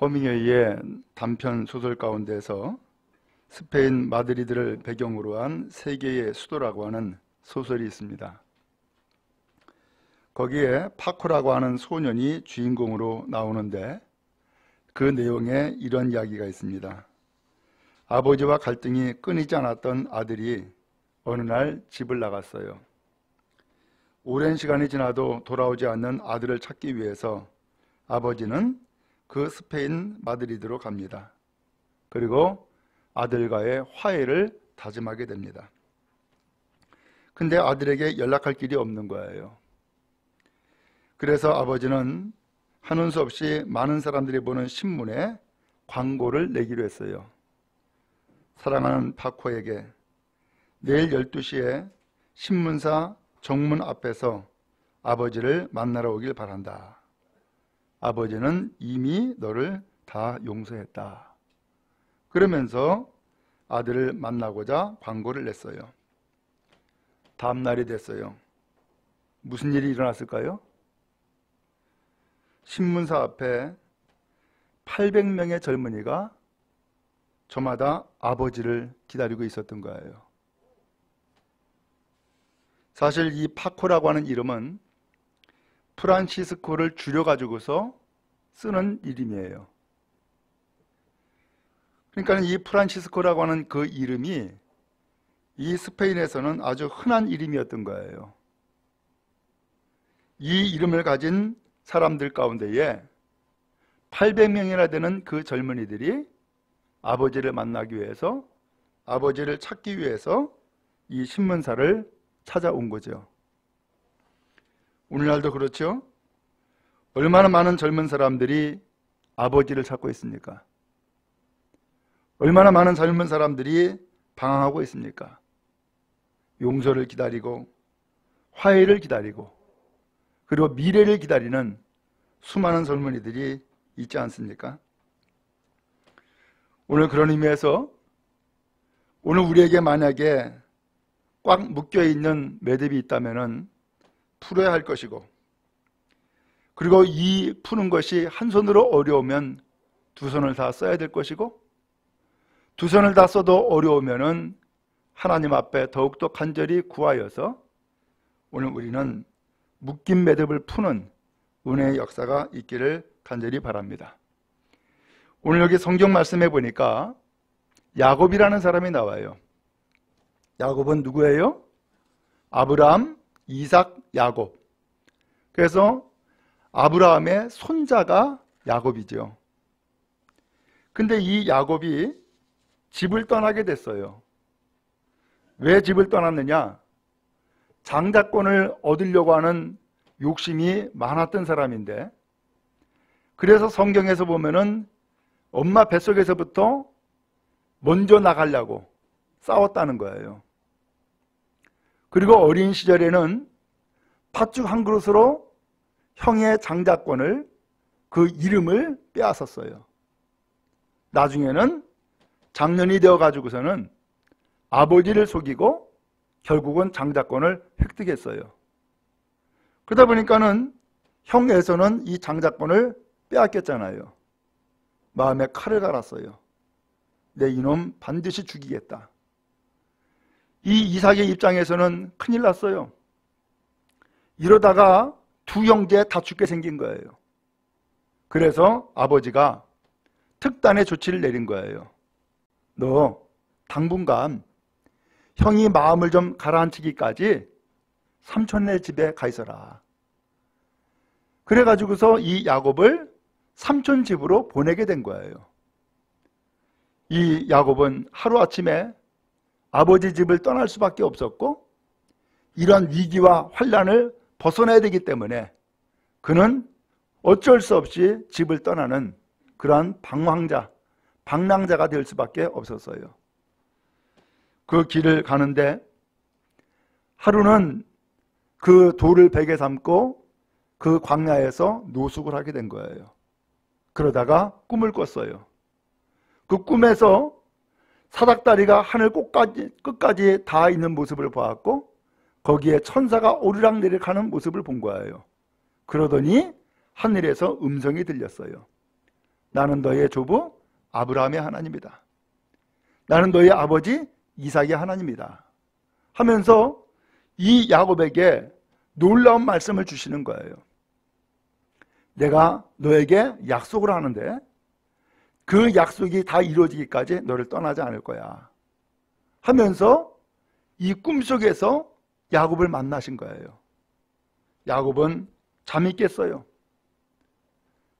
허밍웨이의 단편 소설 가운데서 스페인 마드리드를 배경으로 한 세계의 수도라고 하는 소설이 있습니다. 거기에 파코라고 하는 소년이 주인공으로 나오는데 그 내용에 이런 이야기가 있습니다. 아버지와 갈등이 끊이지 않았던 아들이 어느 날 집을 나갔어요. 오랜 시간이 지나도 돌아오지 않는 아들을 찾기 위해서 아버지는 그 스페인 마드리드로 갑니다. 그리고 아들과의 화해를 다짐하게 됩니다. 근데 아들에게 연락할 길이 없는 거예요. 그래서 아버지는 하는 수 없이 많은 사람들이 보는 신문에 광고를 내기로 했어요. 사랑하는 파코에게 내일 12시에 신문사 정문 앞에서 아버지를 만나러 오길 바란다. 아버지는 이미 너를 다 용서했다. 그러면서 아들을 만나고자 광고를 냈어요. 다음 날이 됐어요. 무슨 일이 일어났을까요? 신문사 앞에 800명의 젊은이가 저마다 아버지를 기다리고 있었던 거예요. 사실 이 파코라고 하는 이름은 프란시스코를 줄여가지고서 쓰는 이름이에요. 그러니까 이 프란시스코라고 하는 그 이름이 이 스페인에서는 아주 흔한 이름이었던 거예요. 이 이름을 가진 사람들 가운데에 800명이나 되는 그 젊은이들이 아버지를 만나기 위해서, 아버지를 찾기 위해서 이 신문사를 찾아온 거죠. 오늘날도 그렇죠? 얼마나 많은 젊은 사람들이 아버지를 찾고 있습니까? 얼마나 많은 젊은 사람들이 방황하고 있습니까? 용서를 기다리고 화해를 기다리고 그리고 미래를 기다리는 수많은 젊은이들이 있지 않습니까? 오늘 그런 의미에서 오늘 우리에게 만약에 꽉 묶여있는 매듭이 있다면 풀어야 할 것이고, 그리고 이 푸는 것이 한 손으로 어려우면 두 손을 다 써야 될 것이고, 두 손을 다 써도 어려우면은 하나님 앞에 더욱더 간절히 구하여서 오늘 우리는 묶인 매듭을 푸는 은혜의 역사가 있기를 간절히 바랍니다. 오늘 여기 성경 말씀해 보니까 야곱이라는 사람이 나와요. 야곱은 누구예요? 아브라함, 이삭, 야곱. 그래서 아브라함의 손자가 야곱이죠. 근데 이 야곱이 집을 떠나게 됐어요. 왜 집을 떠났느냐? 장자권을 얻으려고 하는 욕심이 많았던 사람인데, 그래서 성경에서 보면은 엄마 뱃속에서부터 먼저 나가려고 싸웠다는 거예요. 그리고 어린 시절에는 팥죽 한 그릇으로 형의 장자권을, 그 이름을 빼앗았어요. 나중에는 장년이 되어 가지고서는 아버지를 속이고 결국은 장자권을 획득했어요. 그러다 보니까는 형 에서는 이 장자권을 빼앗겼잖아요. 마음에 칼을 갈았어요. 내 이놈 반드시 죽이겠다. 이 이삭의 입장에서는 큰일 났어요. 이러다가 두 형제 다 죽게 생긴 거예요. 그래서 아버지가 특단의 조치를 내린 거예요. 너 당분간 형이 마음을 좀 가라앉히기까지 삼촌네 집에 가 있어라. 그래가지고서 이 야곱을 삼촌 집으로 보내게 된 거예요. 이 야곱은 하루아침에 아버지 집을 떠날 수밖에 없었고, 이런 위기와 환난을 벗어나야 되기 때문에 그는 어쩔 수 없이 집을 떠나는 그러한 방랑자가 될 수밖에 없었어요. 그 길을 가는데 하루는 그 돌을 베개 삼고 그 광야에서 노숙을 하게 된 거예요. 그러다가 꿈을 꿨어요. 그 꿈에서 사닥다리가 하늘 끝까지 닿아 있는 모습을 보았고 거기에 천사가 오르락내리락하는 모습을 본 거예요. 그러더니 하늘에서 음성이 들렸어요. 나는 너의 조부 아브라함의 하나님이다. 나는 너의 아버지 이삭의 하나님이다. 하면서 이 야곱에게 놀라운 말씀을 주시는 거예요. 내가 너에게 약속을 하는데 그 약속이 다 이루어지기까지 너를 떠나지 않을 거야. 하면서 이 꿈속에서 야곱을 만나신 거예요. 야곱은 잠이 깼어요.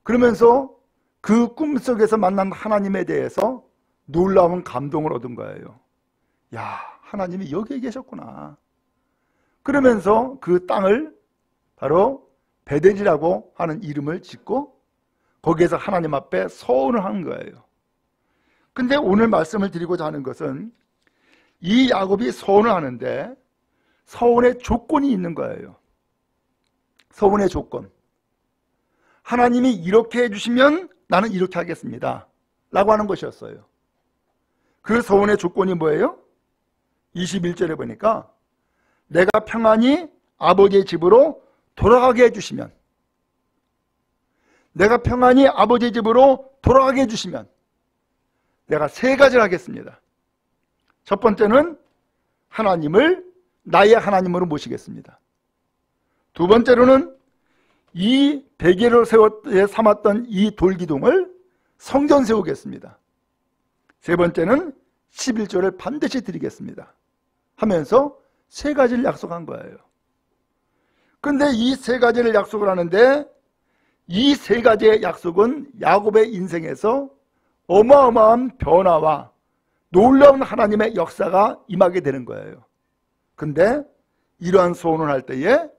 그러면서 그 꿈속에서 만난 하나님에 대해서 놀라운 감동을 얻은 거예요. 야, 하나님이 여기에 계셨구나. 그러면서 그 땅을 바로 베델이라고 하는 이름을 짓고 거기에서 하나님 앞에 서원을 한 거예요. 근데 오늘 말씀을 드리고자 하는 것은 이 야곱이 서원을 하는데 서원의 조건이 있는 거예요. 서원의 조건. 하나님이 이렇게 해주시면 나는 이렇게 하겠습니다 라고 하는 것이었어요. 그 서원의 조건이 뭐예요? 21절에 보니까 내가 평안히 아버지의 집으로 돌아가게 해주시면, 내가 평안히 아버지의 집으로 돌아가게 해주시면 내가 세 가지를 하겠습니다. 첫 번째는 하나님을 나의 하나님으로 모시겠습니다. 두 번째로는 이 베개로 삼았던 이 돌기둥을 성전 세우겠습니다. 세 번째는 11조를 반드시 드리겠습니다 하면서 세 가지를 약속한 거예요. 그런데 이 세 가지를 약속을 하는데 이 세 가지의 약속은 야곱의 인생에서 어마어마한 변화와 놀라운 하나님의 역사가 임하게 되는 거예요. 근데 이러한 소원을 할 때에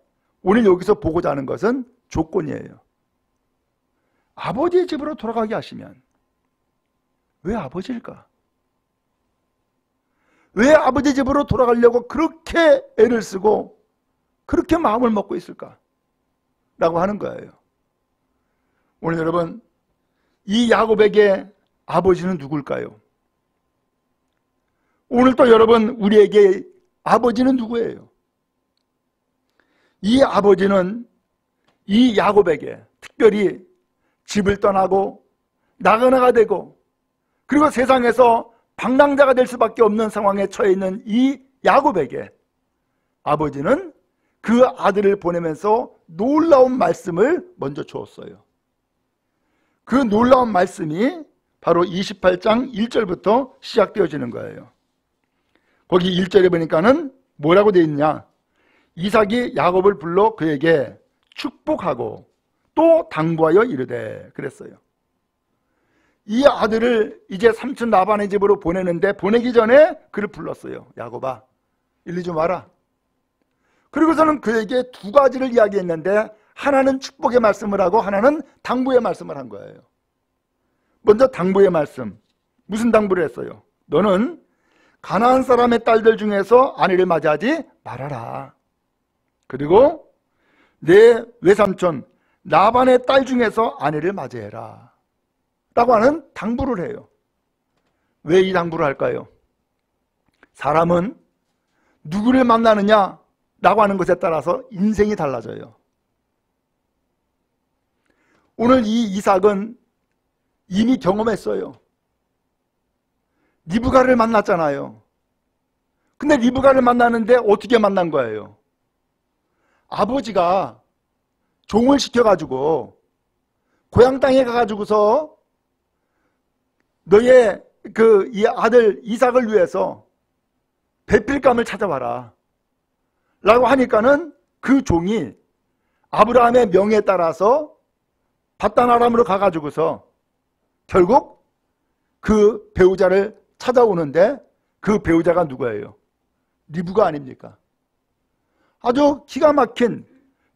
오늘 여기서 보고자 하는 것은 조건이에요. 아버지의 집으로 돌아가게 하시면, 왜 아버지일까? 왜 아버지 집으로 돌아가려고 그렇게 애를 쓰고 그렇게 마음을 먹고 있을까? 라고 하는 거예요. 오늘 여러분, 이 야곱에게 아버지는 누굴까요? 오늘 또 여러분, 우리에게 아버지는 누구예요? 이 아버지는 이 야곱에게 특별히 집을 떠나고 나그네가 되고 그리고 세상에서 방랑자가 될 수밖에 없는 상황에 처해 있는 이 야곱에게 아버지는 그 아들을 보내면서 놀라운 말씀을 먼저 주었어요. 그 놀라운 말씀이 바로 28장 1절부터 시작되어지는 거예요. 거기 1절에 보니까는 뭐라고 되어 있냐? 이삭이 야곱을 불러 그에게 축복하고 또 당부하여 이르되 그랬어요. 이 아들을 이제 삼촌 라반의 집으로 보내는데 보내기 전에 그를 불렀어요. 야곱아, 일리 좀 와라. 그리고서는 그에게 두 가지를 이야기했는데 하나는 축복의 말씀을 하고 하나는 당부의 말씀을 한 거예요. 먼저 당부의 말씀. 무슨 당부를 했어요? 너는 가나안 사람의 딸들 중에서 아내를 맞이하지 말아라. 그리고 내 외삼촌 라반의 딸 중에서 아내를 맞이해라 라고 하는 당부를 해요. 왜 이 당부를 할까요? 사람은 누구를 만나느냐 라고 하는 것에 따라서 인생이 달라져요. 오늘 이 이삭은 이미 경험했어요. 리브가를 만났잖아요. 근데 리브가를 만나는데 어떻게 만난 거예요? 아버지가 종을 시켜가지고 고향 땅에 가가지고서 너의 이 아들 이삭을 위해서 배필감을 찾아와라 라고 하니까는 그 종이 아브라함의 명에 따라서 밧단 아람으로 가가지고서 결국 그 배우자를 찾아오는데 그 배우자가 누구예요? 리브가 아닙니까? 아주 기가 막힌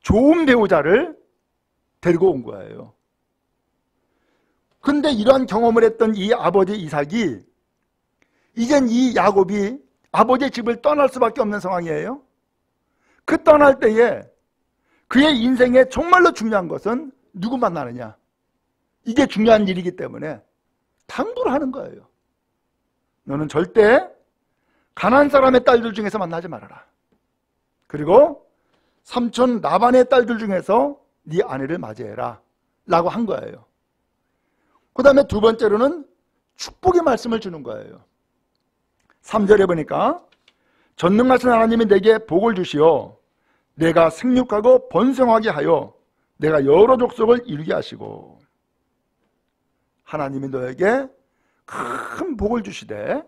좋은 배우자를 데리고 온 거예요. 근데 이러한 경험을 했던 이 아버지 이삭이 이젠 이 야곱이 아버지의 집을 떠날 수밖에 없는 상황이에요. 그 떠날 때에 그의 인생에 정말로 중요한 것은 누구 만나느냐, 이게 중요한 일이기 때문에 당부를 하는 거예요. 너는 절대 가나안 사람의 딸들 중에서 만나지 말아라. 그리고 삼촌 라반의 딸들 중에서 네 아내를 맞이해라 라고 한 거예요. 그 다음에 두 번째로는 축복의 말씀을 주는 거예요. 3절에 보니까 전능하신 하나님이 내게 복을 주시어 내가 생육하고 번성하게 하여 내가 여러 족속을 이루게 하시고, 하나님이 너에게 큰 복을 주시되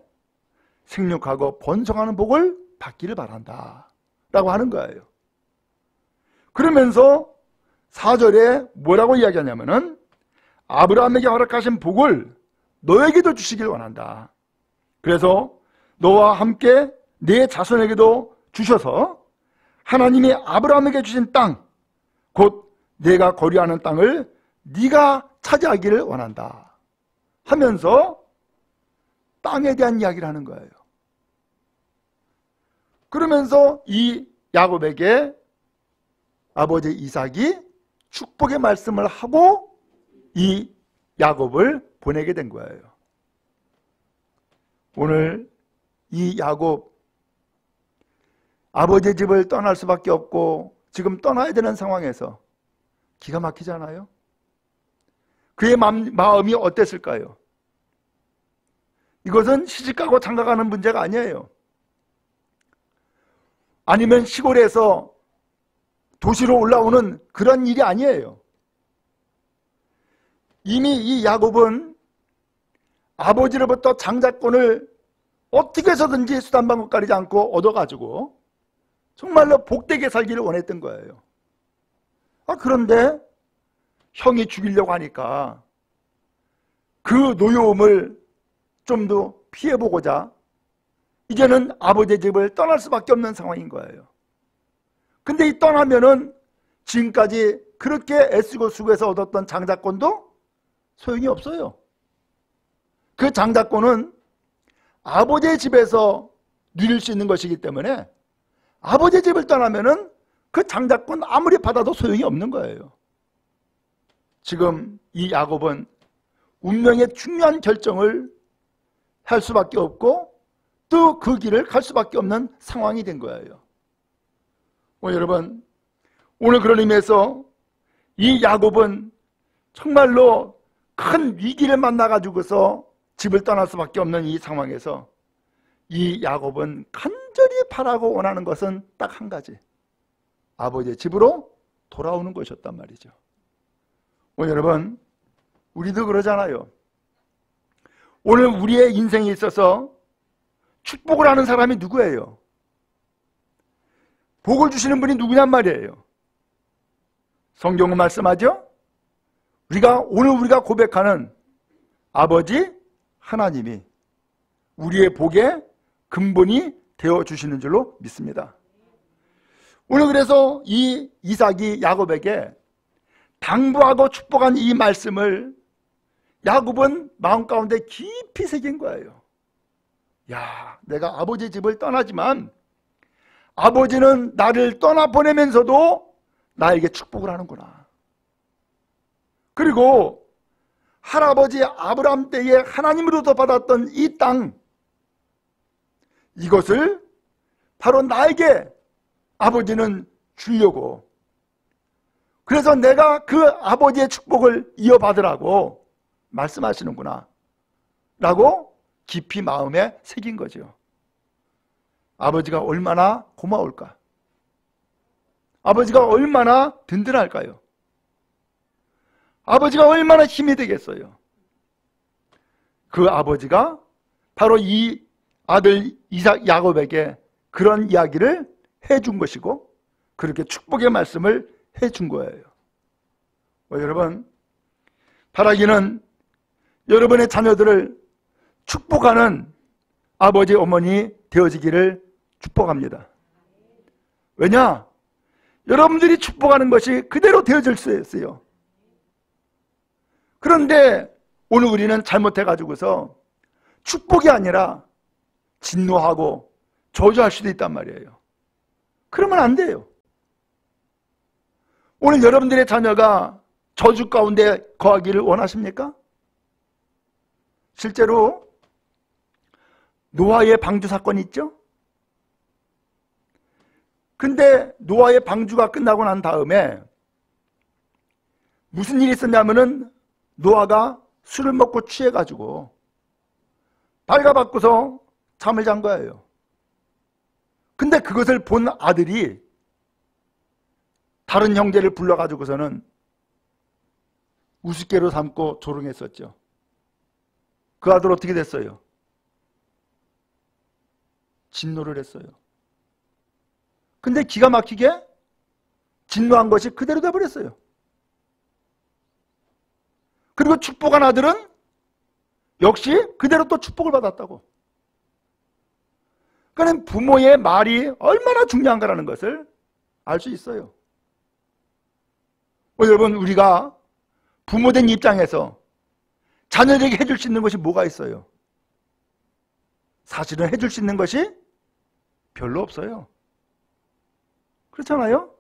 생육하고 번성하는 복을 받기를 바란다 라고 하는 거예요. 그러면서 4절에 뭐라고 이야기하냐면은 아브라함에게 허락하신 복을 너에게도 주시길 원한다. 그래서 너와 함께 내 자손에게도 주셔서 하나님이 아브라함에게 주신 땅, 곧 내가 거류하는 땅을 네가 차지하기를 원한다 하면서 땅에 대한 이야기를 하는 거예요. 그러면서 이 야곱에게 아버지 이삭이 축복의 말씀을 하고 이 야곱을 보내게 된 거예요. 오늘 이 야곱, 아버지 집을 떠날 수밖에 없고 지금 떠나야 되는 상황에서 기가 막히잖아요. 그의 마음이 어땠을까요? 이것은 시집가고 장가가는 문제가 아니에요. 아니면 시골에서 도시로 올라오는 그런 일이 아니에요. 이미 이 야곱은 아버지로부터 장자권을 어떻게 해서든지 수단방법 가리지 않고 얻어가지고 정말로 복되게 살기를 원했던 거예요. 그런데 형이 죽이려고 하니까 그 노여움을 좀 더 피해보고자 이제는 아버지의 집을 떠날 수밖에 없는 상황인 거예요. 근데 이 떠나면은 지금까지 그렇게 애쓰고 수고해서 얻었던 장자권도 소용이 없어요. 그 장자권은 아버지의 집에서 누릴 수 있는 것이기 때문에 아버지의 집을 떠나면은 그 장자권 아무리 받아도 소용이 없는 거예요. 지금 이 야곱은 운명의 중요한 결정을 할 수밖에 없고 또 그 길을 갈 수밖에 없는 상황이 된 거예요. 여러분, 오늘 그런 의미에서 이 야곱은 정말로 큰 위기를 만나가지고서 집을 떠날 수밖에 없는 이 상황에서 이 야곱은 간절히 바라고 원하는 것은 딱 한 가지, 아버지의 집으로 돌아오는 것이었단 말이죠. 여러분, 우리도 그러잖아요. 오늘 우리의 인생에 있어서 축복을 하는 사람이 누구예요? 복을 주시는 분이 누구냔 말이에요. 성경은 말씀하죠? 오늘 우리가 고백하는 아버지 하나님이 우리의 복의 근본이 되어주시는 줄로 믿습니다. 오늘 그래서 이 이삭이 야곱에게 당부하고 축복한 이 말씀을 야곱은 마음 가운데 깊이 새긴 거예요. 내가 아버지 집을 떠나지만 아버지는 나를 떠나보내면서도 나에게 축복을 하는구나. 그리고 할아버지 아브라함 때에 하나님으로부터 받았던 이 땅, 이것을 바로 나에게 아버지는 주려고, 그래서 내가 그 아버지의 축복을 이어받으라고 말씀하시는구나 라고 깊이 마음에 새긴 거죠. 아버지가 얼마나 고마울까? 아버지가 얼마나 든든할까요? 아버지가 얼마나 힘이 되겠어요? 그 아버지가 바로 이 아들 이삭 야곱에게 그런 이야기를 해준 것이고 그렇게 축복의 말씀을 해준 거예요. 여러분, 바라기는 여러분의 자녀들을 축복하는 아버지 어머니 되어지기를 축복합니다. 왜냐? 여러분들이 축복하는 것이 그대로 되어질 수 있어요. 그런데 오늘 우리는 잘못해가지고서 축복이 아니라 진노하고 저주할 수도 있단 말이에요. 그러면 안 돼요. 오늘 여러분들의 자녀가 저주 가운데 거하기를 원하십니까? 실제로 노아의 방주 사건이 있죠? 근데 노아의 방주가 끝나고 난 다음에 무슨 일이 있었냐면은 노아가 술을 먹고 취해가지고 발가벗고서 잠을 잔 거예요. 근데 그것을 본 아들이 다른 형제를 불러가지고서는 우습게로 삼고 조롱했었죠. 그 아들 어떻게 됐어요? 진노를 했어요. 근데 기가 막히게 진노한 것이 그대로 돼버렸어요. 그리고 축복한 아들은 역시 그대로 또 축복을 받았다고. 그러니까 부모의 말이 얼마나 중요한가라는 것을 알 수 있어요. 여러분, 우리가 부모된 입장에서 자녀에게 해줄 수 있는 것이 뭐가 있어요? 사실은 해줄 수 있는 것이 별로 없어요. 그렇잖아요?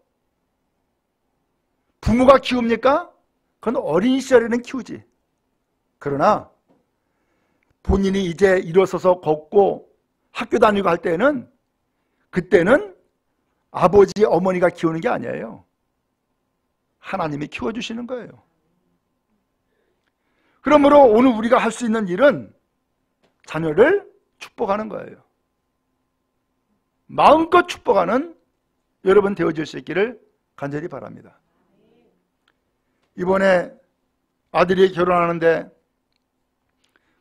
부모가 키웁니까? 그건 어린 시절에는 키우지. 그러나 본인이 이제 일어서서 걷고 학교 다니고 할 때는, 그때는 아버지, 어머니가 키우는 게 아니에요. 하나님이 키워주시는 거예요. 그러므로 오늘 우리가 할 수 있는 일은 자녀를 축복하는 거예요. 마음껏 축복하는 여러분 되어질 수 있기를 간절히 바랍니다. 이번에 아들이 결혼하는데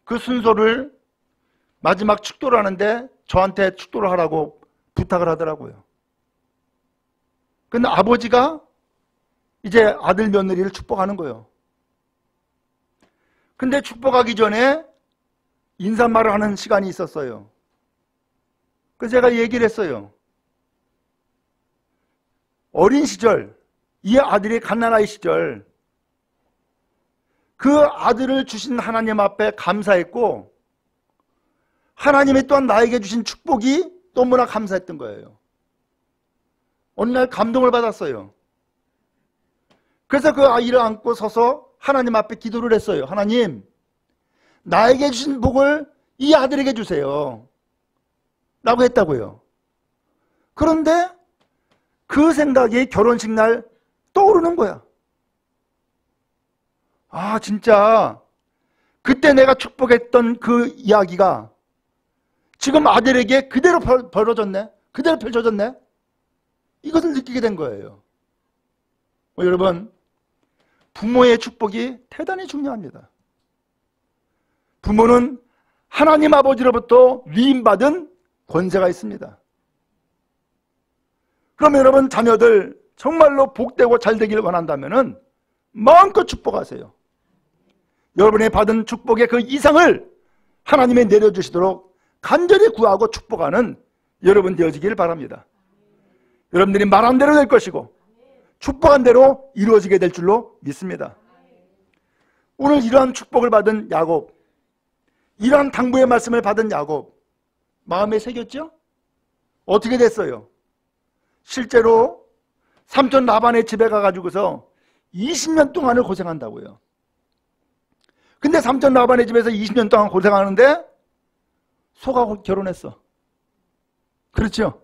그 순서를 마지막 축도를 하는데 저한테 축도를 하라고 부탁을 하더라고요. 근데 아버지가 이제 아들 며느리를 축복하는 거예요. 근데 축복하기 전에 인사말을 하는 시간이 있었어요. 그래서 제가 얘기를 했어요. 어린 시절, 이 아들이 갓난아이 시절 그 아들을 주신 하나님 앞에 감사했고 하나님이 또한 나에게 주신 축복이 너무나 감사했던 거예요. 어느 날 감동을 받았어요. 그래서 그 아이를 안고 서서 하나님 앞에 기도를 했어요. 하나님, 나에게 주신 복을 이 아들에게 주세요 라고 했다고요. 그런데 그 생각이 결혼식 날 떠오르는 거야. 아, 진짜 그때 내가 축복했던 그 이야기가 지금 아들에게 그대로 벌어졌네, 그대로 펼쳐졌네. 이것을 느끼게 된 거예요. 여러분, 부모의 축복이 대단히 중요합니다. 부모는 하나님 아버지로부터 위임받은 권세가 있습니다. 그럼 여러분, 자녀들 정말로 복되고 잘 되기를 원한다면 마음껏 축복하세요. 여러분이 받은 축복의 그 이상을 하나님이 내려주시도록 간절히 구하고 축복하는 여러분 되어지길 바랍니다. 여러분들이 말한 대로 될 것이고 축복한 대로 이루어지게 될 줄로 믿습니다. 오늘 이러한 축복을 받은 야곱, 이러한 당부의 말씀을 받은 야곱, 마음에 새겼죠? 어떻게 됐어요? 실제로 삼촌 라반의 집에 가가지고서 20년 동안을 고생한다고요. 근데 삼촌 라반의 집에서 20년 동안 고생하는데 소가 결혼했어. 그렇죠?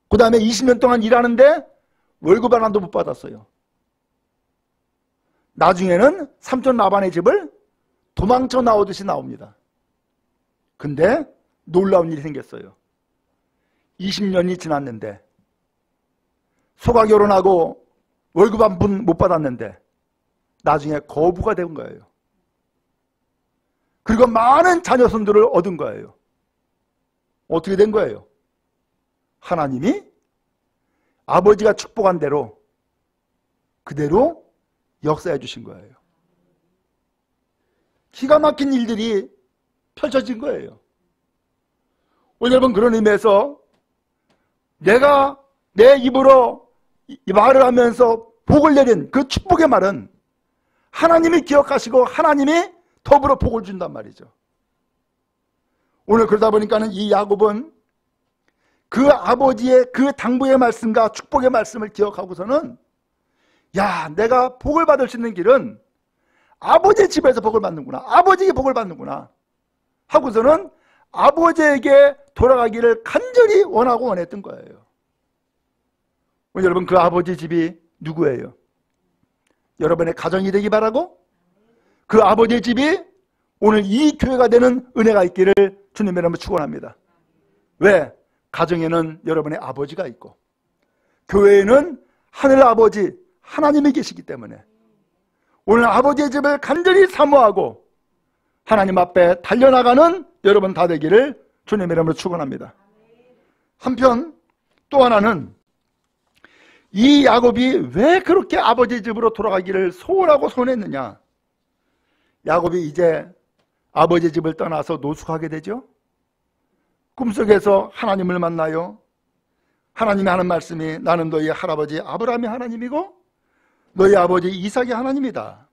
그 다음에 20년 동안 일하는데 월급 하나도 못 받았어요. 나중에는 삼촌 라반의 집을 도망쳐 나오듯이 나옵니다. 근데 놀라운 일이 생겼어요. 20년이 지났는데 소가 결혼하고 월급 한 푼 못 받았는데 나중에 거부가 된 거예요. 그리고 많은 자녀손들을 얻은 거예요. 어떻게 된 거예요? 하나님이 아버지가 축복한 대로 그대로 역사해 주신 거예요. 기가 막힌 일들이 펼쳐진 거예요. 오늘 여러분, 그런 의미에서 내가 내 입으로 이 말을 하면서 복을 내린 그 축복의 말은 하나님이 기억하시고 하나님이 더불어 복을 준단 말이죠. 오늘 그러다 보니까는 이 야곱은 그 아버지의 그 당부의 말씀과 축복의 말씀을 기억하고서는 야, 내가 복을 받을 수 있는 길은 아버지 집에서 복을 받는구나, 아버지에게 복을 받는구나 하고서는 아버지에게 돌아가기를 간절히 원하고 원했던 거예요. 여러분, 그 아버지 집이 누구예요? 여러분의 가정이 되기 바라고, 그 아버지의 집이 오늘 이 교회가 되는 은혜가 있기를 주님의 이름으로 축원합니다. 왜? 가정에는 여러분의 아버지가 있고 교회에는 하늘 아버지 하나님이 계시기 때문에 오늘 아버지의 집을 간절히 사모하고 하나님 앞에 달려나가는 여러분 다 되기를 주님의 이름으로 축원합니다. 한편 또 하나는, 이 야곱이 왜 그렇게 아버지 집으로 돌아가기를 소원하고 소원했느냐? 야곱이 이제 아버지 집을 떠나서 노숙하게 되죠. 꿈속에서 하나님을 만나요. 하나님이 하는 말씀이, 나는 너희 할아버지 아브라함의 하나님이고 너희 아버지 이삭의 하나님이다.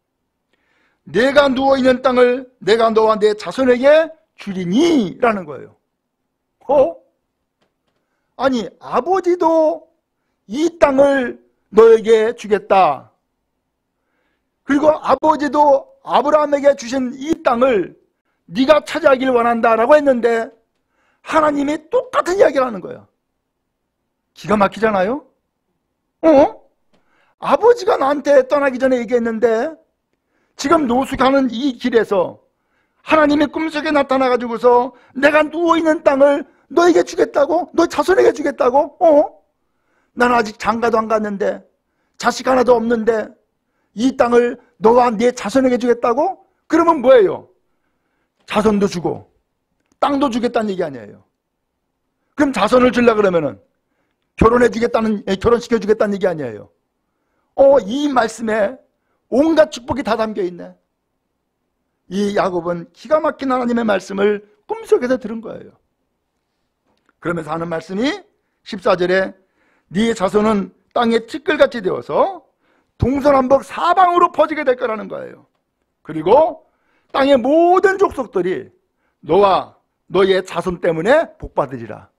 내가 누워있는 땅을 내가 너와 내 자손에게 주리니 라는 거예요. 아니, 아버지도 이 땅을 너에게 주겠다. 그리고 아버지도 아브라함에게 주신 이 땅을 네가 차지하길 원한다라고 했는데 하나님이 똑같은 이야기를 하는 거예요. 기가 막히잖아요? 아버지가 나한테 떠나기 전에 얘기했는데 지금 노숙하는 이 길에서 하나님이 꿈속에 나타나가지고서 내가 누워있는 땅을 너에게 주겠다고? 너 자손에게 주겠다고? 나는 아직 장가도 안 갔는데 자식 하나도 없는데 이 땅을 너와 네 자손에게 주겠다고? 그러면 뭐예요? 자손도 주고 땅도 주겠다는 얘기 아니에요. 그럼 자손을 주려고 그러면은 결혼시켜 주겠다는 얘기 아니에요. 이 말씀에 온갖 축복이 다 담겨 있네. 이 야곱은 기가 막힌 하나님의 말씀을 꿈속에서 들은 거예요. 그러면서 하는 말씀이 14절에 네 자손은 땅에 티끌같이 되어서 동서남북 사방으로 퍼지게 될 거라는 거예요. 그리고 땅의 모든 족속들이 너와 너의 자손 때문에 복받으리라.